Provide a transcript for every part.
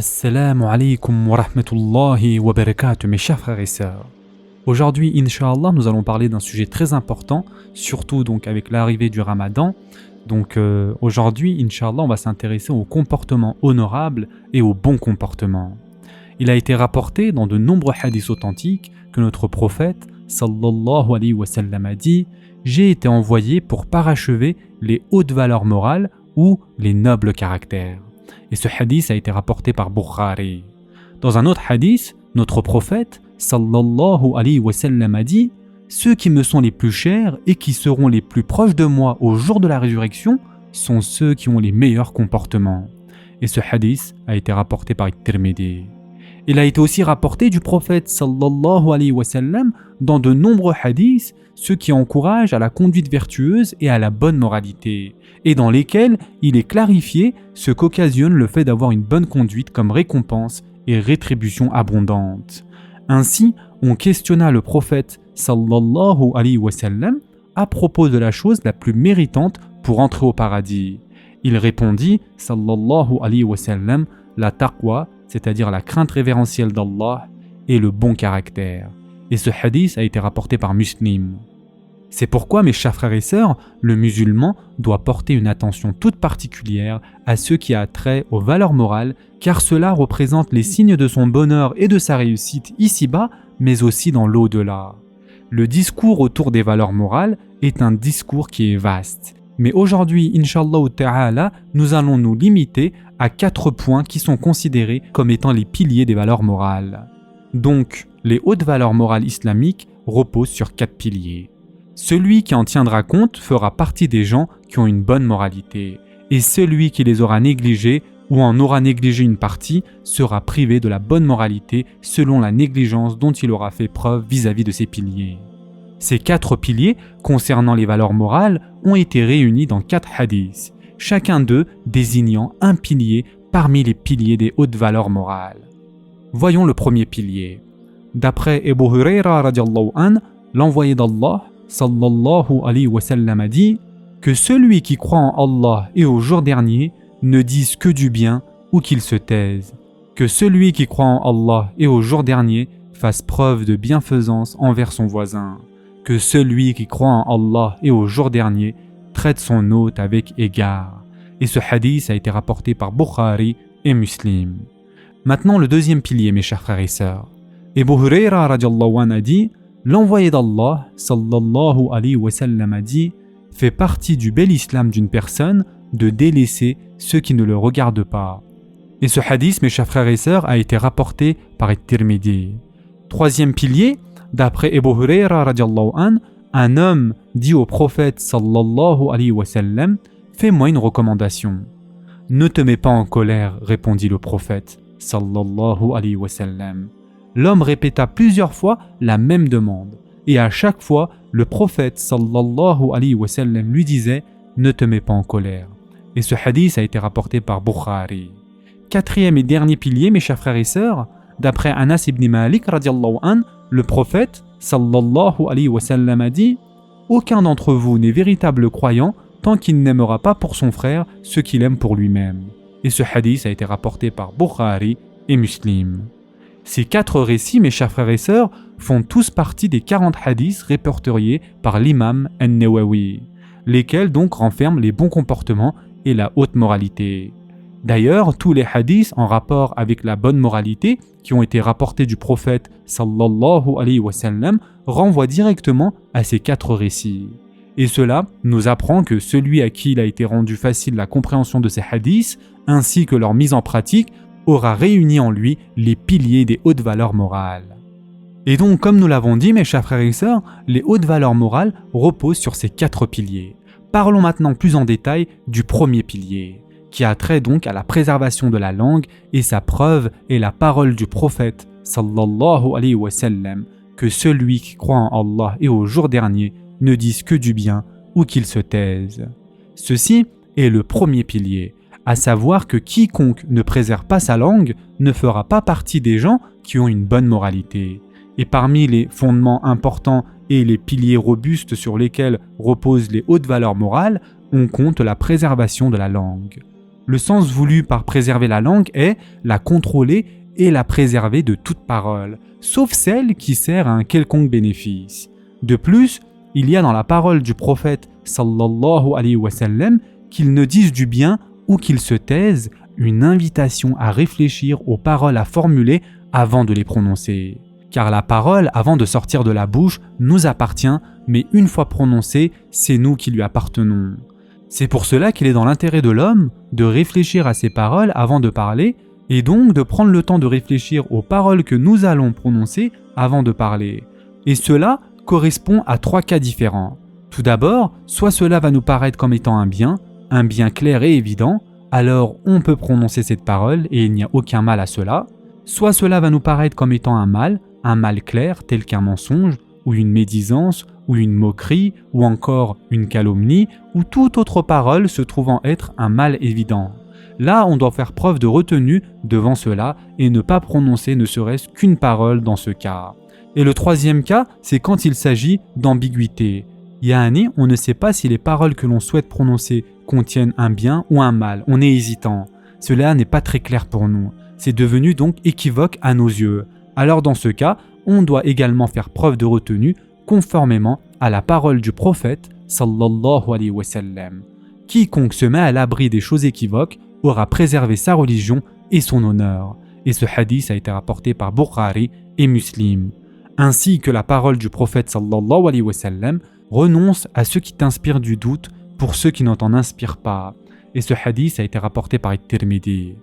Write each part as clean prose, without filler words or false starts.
Assalamu alaikum wa rahmatullahi wa barakatuh, mes chers frères et sœurs. Aujourd'hui, Inch'Allah, nous allons parler d'un sujet très important, surtout donc avec l'arrivée du Ramadan. Donc aujourd'hui, Inch'Allah, on va s'intéresser au comportement honorable et au bon comportement. Il a été rapporté dans de nombreux hadiths authentiques que notre prophète, sallallahu alayhi wa sallam, a dit « J'ai été envoyé pour parachever les hautes valeurs morales ou les nobles caractères ». Et ce hadith a été rapporté par Bukhari. Dans un autre hadith, notre prophète, sallallahu alayhi wa sallam, a dit « Ceux qui me sont les plus chers et qui seront les plus proches de moi au jour de la résurrection sont ceux qui ont les meilleurs comportements. » Et ce hadith a été rapporté par Tirmidhi. Il a été aussi rapporté du prophète sallallahu alayhi wa sallam dans de nombreux hadiths, ceux qui encouragent à la conduite vertueuse et à la bonne moralité, et dans lesquels il est clarifié ce qu'occasionne le fait d'avoir une bonne conduite comme récompense et rétribution abondante. Ainsi, on questionna le prophète sallallahu alayhi wa sallam à propos de la chose la plus méritante pour entrer au paradis. Il répondit sallallahu alayhi wa sallam la taqwa, c'est-à-dire la crainte révérentielle d'Allah et le bon caractère. Et ce hadith a été rapporté par Muslim. C'est pourquoi, mes chers frères et sœurs, le musulman doit porter une attention toute particulière à ce qui a trait aux valeurs morales, car cela représente les signes de son bonheur et de sa réussite ici-bas, mais aussi dans l'au-delà. Le discours autour des valeurs morales est un discours qui est vaste. Mais aujourd'hui, Inch'Allah ta'ala, nous allons nous limiter à 4 points qui sont considérés comme étant les piliers des valeurs morales. Donc, les hautes valeurs morales islamiques reposent sur 4 piliers. Celui qui en tiendra compte fera partie des gens qui ont une bonne moralité, et celui qui les aura négligés ou en aura négligé une partie sera privé de la bonne moralité selon la négligence dont il aura fait preuve vis-à-vis de ces piliers. Ces 4 piliers concernant les valeurs morales ont été réunis dans 4 hadiths, chacun d'eux désignant un pilier parmi les piliers des hautes valeurs morales. Voyons le premier pilier. D'après Abu Huraira radiallahu an, l'envoyé d'Allah, sallallahu alayhi wa sallam, a dit que celui qui croit en Allah et au jour dernier ne dise que du bien ou qu'il se taise. Que celui qui croit en Allah et au jour dernier fasse preuve de bienfaisance envers son voisin. Que celui qui croit en Allah et au jour dernier traite son hôte avec égard. Et ce hadith a été rapporté par Bukhari et Muslim. Maintenant le deuxième pilier, mes chers frères et sœurs. Abu Huraira radiallahu an a dit « L'envoyé d'Allah, sallallahu alayhi wa sallam, a dit « fait partie du bel islam d'une personne de délaisser ceux qui ne le regardent pas. » Et ce hadith, mes chers frères et sœurs, a été rapporté par Tirmidhi. Troisième pilier, d'après Abu Huraira radiallahu an, un homme dit au prophète sallallahu alayhi wa sallam « Fais-moi une recommandation. » « Ne te mets pas en colère, répondit le prophète sallallahu alayhi wa sallam. L'homme répéta plusieurs fois la même demande, et à chaque fois, le prophète sallallahu alayhi wa sallam lui disait « Ne te mets pas en colère ». Et ce hadith a été rapporté par Bukhari. Quatrième et dernier pilier, mes chers frères et sœurs, d'après Anas ibn Malik radiallahu an, le prophète sallallahu alayhi wa sallam a dit « Aucun d'entre vous n'est véritable croyant tant qu'il n'aimera pas pour son frère ce qu'il aime pour lui-même. » Et ce hadith a été rapporté par Bukhari et Muslim. Ces 4 récits, mes chers frères et sœurs, font tous partie des 40 hadiths répertoriés par l'imam An-Nawawi, lesquels donc renferment les bons comportements et la haute moralité. D'ailleurs, tous les hadiths en rapport avec la bonne moralité qui ont été rapportés du prophète sallallahu alayhi wa sallam renvoient directement à ces 4 récits. Et cela nous apprend que celui à qui il a été rendu facile la compréhension de ces hadiths, ainsi que leur mise en pratique, aura réuni en lui les piliers des hautes valeurs morales. Et donc, comme nous l'avons dit, mes chers frères et sœurs, les hautes valeurs morales reposent sur ces 4 piliers. Parlons maintenant plus en détail du premier pilier, qui a trait donc à la préservation de la langue, et sa preuve est la parole du prophète sallallahu alayhi wa sallam, que celui qui croit en Allah et au jour dernier ne dise que du bien ou qu'il se taise. Ceci est le premier pilier, à savoir que quiconque ne préserve pas sa langue ne fera pas partie des gens qui ont une bonne moralité. Et parmi les fondements importants et les piliers robustes sur lesquels reposent les hautes valeurs morales, on compte la préservation de la langue. Le sens voulu par préserver la langue est la contrôler et la préserver de toute parole, sauf celle qui sert à un quelconque bénéfice. De plus, il y a dans la parole du prophète sallallahu alayhi wa sallam qu'il ne dise du bien ou qu'il se taise une invitation à réfléchir aux paroles à formuler avant de les prononcer. Car la parole, avant de sortir de la bouche, nous appartient, mais une fois prononcée, c'est nous qui lui appartenons. C'est pour cela qu'il est dans l'intérêt de l'homme de réfléchir à ses paroles avant de parler, et donc de prendre le temps de réfléchir aux paroles que nous allons prononcer avant de parler. Et cela correspond à 3 cas différents. Tout d'abord, soit cela va nous paraître comme étant un bien clair et évident, alors on peut prononcer cette parole et il n'y a aucun mal à cela. Soit cela va nous paraître comme étant un mal clair tel qu'un mensonge, ou une médisance, ou une moquerie, ou encore une calomnie, ou toute autre parole se trouvant être un mal évident. Là, on doit faire preuve de retenue devant cela et ne pas prononcer ne serait-ce qu'une parole dans ce cas. Et le 3e cas, c'est quand il s'agit d'ambiguïté. Yaani, on ne sait pas si les paroles que l'on souhaite prononcer contiennent un bien ou un mal. On est hésitant. Cela n'est pas très clair pour nous. C'est devenu donc équivoque à nos yeux. Alors dans ce cas, on doit également faire preuve de retenue conformément à la parole du prophète sallallahu alayhi wa sallam. Quiconque se met à l'abri des choses équivoques aura préservé sa religion et son honneur. Et ce hadith a été rapporté par Bukhari et Muslim. Ainsi que la parole du prophète sallallahu alayhi wa sallam, renonce à ce qui t'inspire du doute pour ceux qui n'en t'en inspirent pas. Et ce hadith a été rapporté par At-Tirmidhi.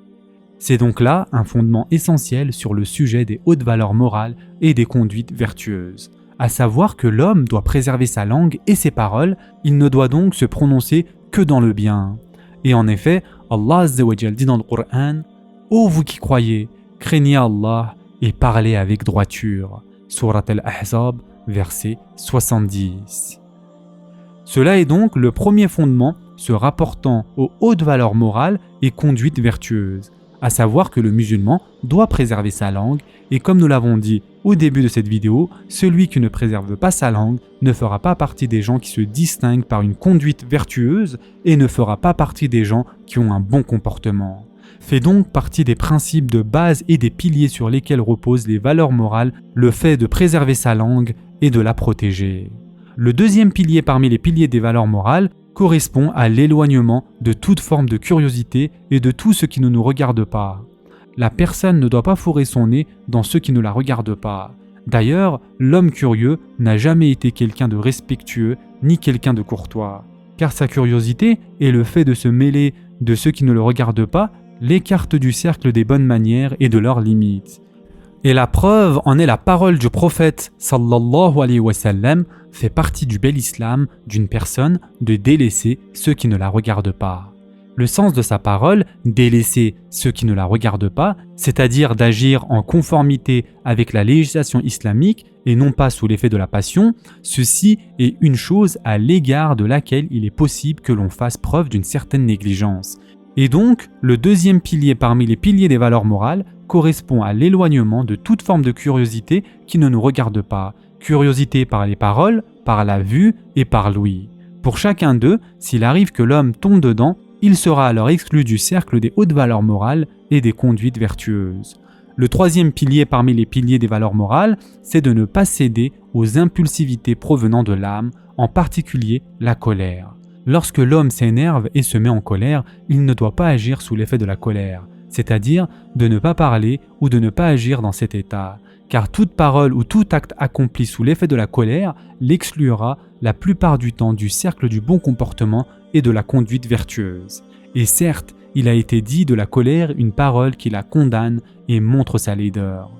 C'est donc là un fondement essentiel sur le sujet des hautes valeurs morales et des conduites vertueuses. À savoir que l'homme doit préserver sa langue et ses paroles, il ne doit donc se prononcer que dans le bien. Et en effet, Allah Azza wa Jal dit dans le Coran « Ô vous qui croyez, craignez Allah et parlez avec droiture » Surat Al-Ahzab, verset 70. Cela est donc le premier fondement se rapportant aux hautes valeurs morales et conduites vertueuses, à savoir que le musulman doit préserver sa langue et comme nous l'avons dit au début de cette vidéo, celui qui ne préserve pas sa langue ne fera pas partie des gens qui se distinguent par une conduite vertueuse et ne fera pas partie des gens qui ont un bon comportement. Fait donc partie des principes de base et des piliers sur lesquels reposent les valeurs morales, le fait de préserver sa langue et de la protéger. Le deuxième pilier parmi les piliers des valeurs morales correspond à l'éloignement de toute forme de curiosité et de tout ce qui ne nous regarde pas. La personne ne doit pas fourrer son nez dans ce qui ne la regarde pas. D'ailleurs, l'homme curieux n'a jamais été quelqu'un de respectueux ni quelqu'un de courtois, car sa curiosité et le fait de se mêler de ceux qui ne le regardent pas l'écarte du cercle des bonnes manières et de leurs limites. Et la preuve en est la parole du prophète sallallahu alayhi wa sallam fait partie du bel islam d'une personne de délaisser ceux qui ne la regardent pas. Le sens de sa parole, délaisser ceux qui ne la regardent pas, c'est-à-dire d'agir en conformité avec la législation islamique et non pas sous l'effet de la passion, ceci est une chose à l'égard de laquelle il est possible que l'on fasse preuve d'une certaine négligence. Et donc, le deuxième pilier parmi les piliers des valeurs morales correspond à l'éloignement de toute forme de curiosité qui ne nous regarde pas. Curiosité par les paroles, par la vue et par l'ouïe. Pour chacun d'eux, s'il arrive que l'homme tombe dedans, il sera alors exclu du cercle des hautes valeurs morales et des conduites vertueuses. Le troisième pilier parmi les piliers des valeurs morales, c'est de ne pas céder aux impulsivités provenant de l'âme, en particulier la colère. Lorsque l'homme s'énerve et se met en colère, il ne doit pas agir sous l'effet de la colère, c'est-à-dire de ne pas parler ou de ne pas agir dans cet état, car toute parole ou tout acte accompli sous l'effet de la colère l'exclura la plupart du temps du cercle du bon comportement et de la conduite vertueuse. Et certes, il a été dit de la colère une parole qui la condamne et montre sa laideur.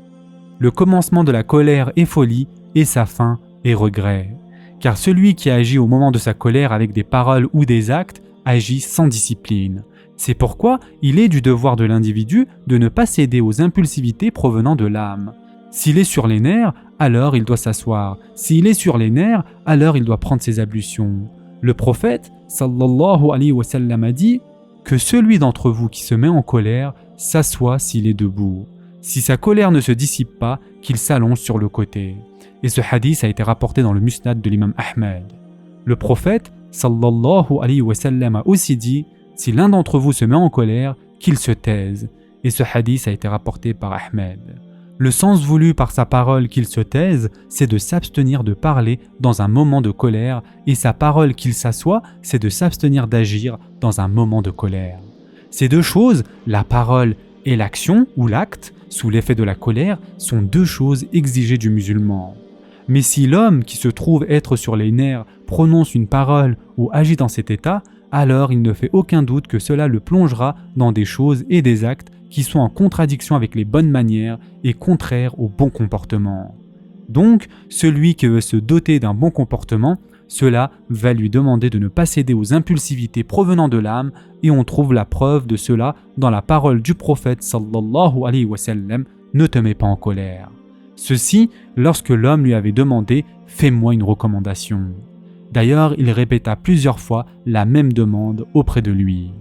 Le commencement de la colère est folie et sa fin est regret. Car celui qui agit au moment de sa colère avec des paroles ou des actes agit sans discipline. C'est pourquoi il est du devoir de l'individu de ne pas céder aux impulsivités provenant de l'âme. S'il est sur les nerfs, alors il doit s'asseoir. S'il est sur les nerfs, alors il doit prendre ses ablutions. Le prophète, sallallahu alayhi wa sallam, a dit que celui d'entre vous qui se met en colère s'assoit s'il est debout. Si sa colère ne se dissipe pas, qu'il s'allonge sur le côté. Et ce hadith a été rapporté dans le musnad de l'imam Ahmed. Le prophète, sallallahu alayhi wa sallam, a aussi dit « Si l'un d'entre vous se met en colère, qu'il se taise. Et ce hadith a été rapporté par Ahmed. Le sens voulu par sa parole qu'il se taise, c'est de s'abstenir de parler dans un moment de colère, et sa parole qu'il s'assoie, c'est de s'abstenir d'agir dans un moment de colère. Ces deux choses, la parole et l'action ou l'acte, sous l'effet de la colère, sont deux choses exigées du musulman. Mais si l'homme qui se trouve être sur les nerfs prononce une parole ou agit dans cet état, alors il ne fait aucun doute que cela le plongera dans des choses et des actes qui sont en contradiction avec les bonnes manières et contraires au bon comportement. Donc, celui qui veut se doter d'un bon comportement, cela va lui demander de ne pas céder aux impulsivités provenant de l'âme, et on trouve la preuve de cela dans la parole du prophète sallallahu alayhi wa sallam, ne te mets pas en colère. Ceci lorsque l'homme lui avait demandé « fais-moi une recommandation ». D'ailleurs, il répéta plusieurs fois la même demande auprès de lui.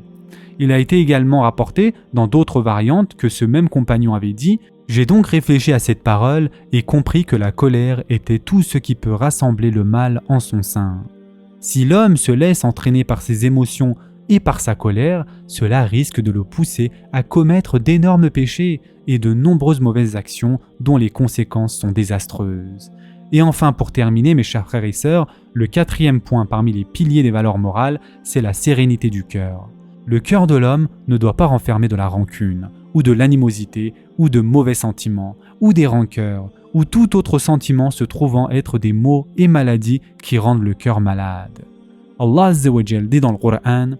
Il a été également rapporté dans d'autres variantes que ce même compagnon avait dit « J'ai donc réfléchi à cette parole et compris que la colère était tout ce qui peut rassembler le mal en son sein. Si l'homme se laisse entraîner par ses émotions et par sa colère, cela risque de le pousser à commettre d'énormes péchés et de nombreuses mauvaises actions dont les conséquences sont désastreuses. » Et enfin, pour terminer, mes chers frères et sœurs, le quatrième point parmi les piliers des valeurs morales, c'est la sérénité du cœur. Le cœur de l'homme ne doit pas renfermer de la rancune, ou de l'animosité, ou de mauvais sentiments, ou des rancœurs, ou tout autre sentiment se trouvant être des maux et maladies qui rendent le cœur malade. Allah Azza wa Jal dit dans le Coran,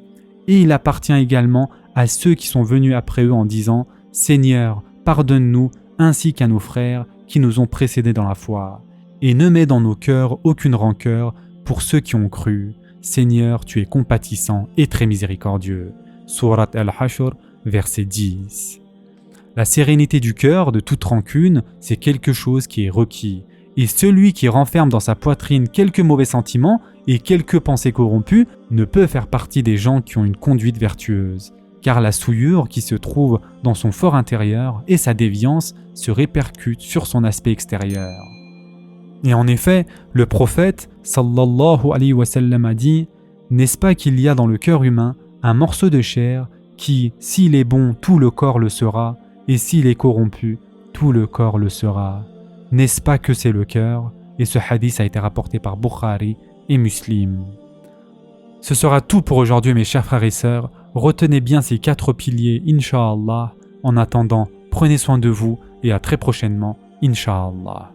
et il appartient également à ceux qui sont venus après eux en disant « Seigneur, pardonne-nous ainsi qu'à nos frères qui nous ont précédés dans la foi. Et ne mets dans nos cœurs aucune rancœur pour ceux qui ont cru. Seigneur, tu es compatissant et très miséricordieux. » Surat Al-Hashr, verset 10. La sérénité du cœur de toute rancune, c'est quelque chose qui est requis. Et celui qui renferme dans sa poitrine quelques mauvais sentiments et quelques pensées corrompues ne peut faire partie des gens qui ont une conduite vertueuse. Car la souillure qui se trouve dans son fort intérieur et sa déviance se répercutent sur son aspect extérieur. Et en effet, le prophète sallallahu alayhi wa sallam a dit « N'est-ce pas qu'il y a dans le cœur humain un morceau de chair qui, s'il est bon, tout le corps le sera, et s'il est corrompu, tout le corps le sera. N'est-ce pas que c'est le cœur ?» Et ce hadith a été rapporté par Bukhari et Muslim. Ce sera tout pour aujourd'hui, mes chers frères et sœurs. Retenez bien ces 4 piliers, Inch'Allah. En attendant, prenez soin de vous et à très prochainement, Inch'Allah.